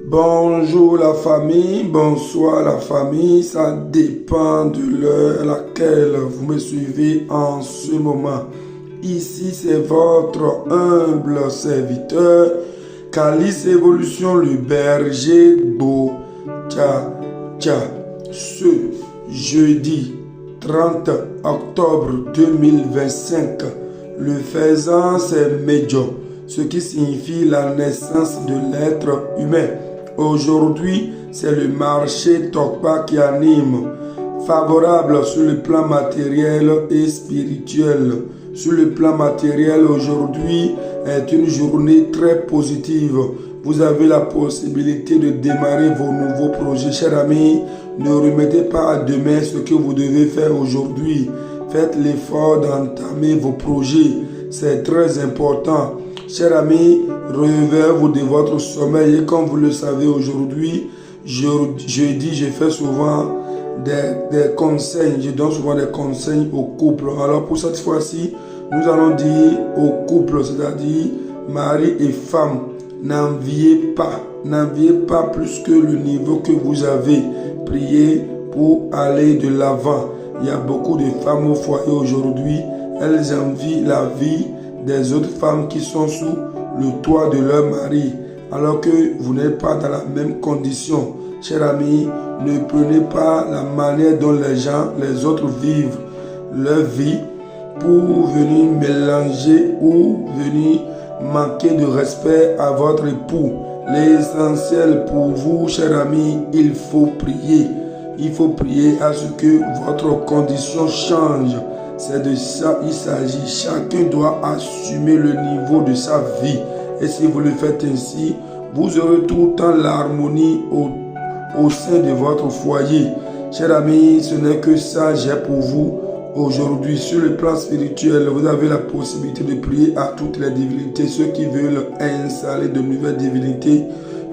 Bonjour la famille, bonsoir la famille, ça dépend de l'heure à laquelle vous me suivez en ce moment. Ici c'est votre humble serviteur, Calice Évolution, le berger Tcha Tcha. Ce jeudi 30 octobre 2025, le faisan c'est Médio, ce qui signifie la naissance de l'être humain. Aujourd'hui, c'est le marché Tokpa qui anime, favorable sur le plan matériel et spirituel. Sur le plan matériel, aujourd'hui est une journée très positive. Vous avez la possibilité de démarrer vos nouveaux projets. Chers amis, ne remettez pas à demain ce que vous devez faire aujourd'hui. Faites l'effort d'entamer vos projets. C'est très important. Chers amis, relevez-vous de votre sommeil et comme vous le savez aujourd'hui, je fais souvent des conseils, je donne souvent des conseils aux couples. Alors pour cette fois-ci, nous allons dire aux couples, c'est-à-dire mari et femme, n'enviez pas plus que le niveau que vous avez. Priez pour aller de l'avant. Il y a beaucoup de femmes au foyer aujourd'hui, elles envient la vie des autres femmes qui sont sous le toit de leur mari, alors que vous n'êtes pas dans la même condition. Chers amis, ne prenez pas la manière dont les autres vivent leur vie pour venir mélanger ou venir manquer de respect à votre époux. L'essentiel pour vous, chers amis, il faut prier. Il faut prier à ce que votre condition change. C'est de ça il s'agit. Chacun doit assumer le niveau de sa vie. Et si vous le faites ainsi, vous aurez tout le temps l'harmonie au sein de votre foyer. Chers amis, ce n'est que ça j'ai pour vous aujourd'hui. Sur le plan spirituel, vous avez la possibilité de prier à toutes les divinités. Ceux qui veulent installer de nouvelles divinités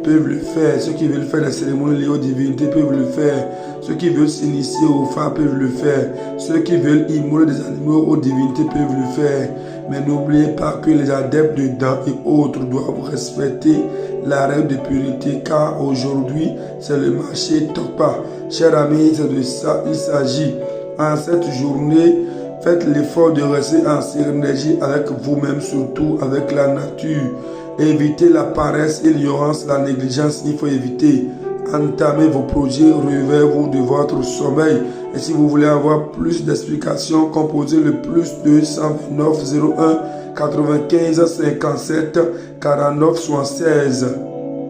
peuvent le faire. Ceux qui veulent faire des cérémonies liées aux divinités peuvent le faire. Ceux qui veulent s'initier aux femmes peuvent le faire. Ceux qui veulent immoler des animaux aux divinités peuvent le faire. Mais n'oubliez pas que les adeptes de dents et autres doivent respecter la règle de pureté, car aujourd'hui c'est le marché Tokpa. Chers amis, c'est de ça il s'agit. En cette journée, faites l'effort de rester en synergie avec vous-même, surtout avec la nature. Évitez la paresse et l'ignorance, la négligence, il faut éviter. Entamez vos projets, relevez-vous de votre sommeil. Et si vous voulez avoir plus d'explications, composez le plus 229 01 95 57 49 76.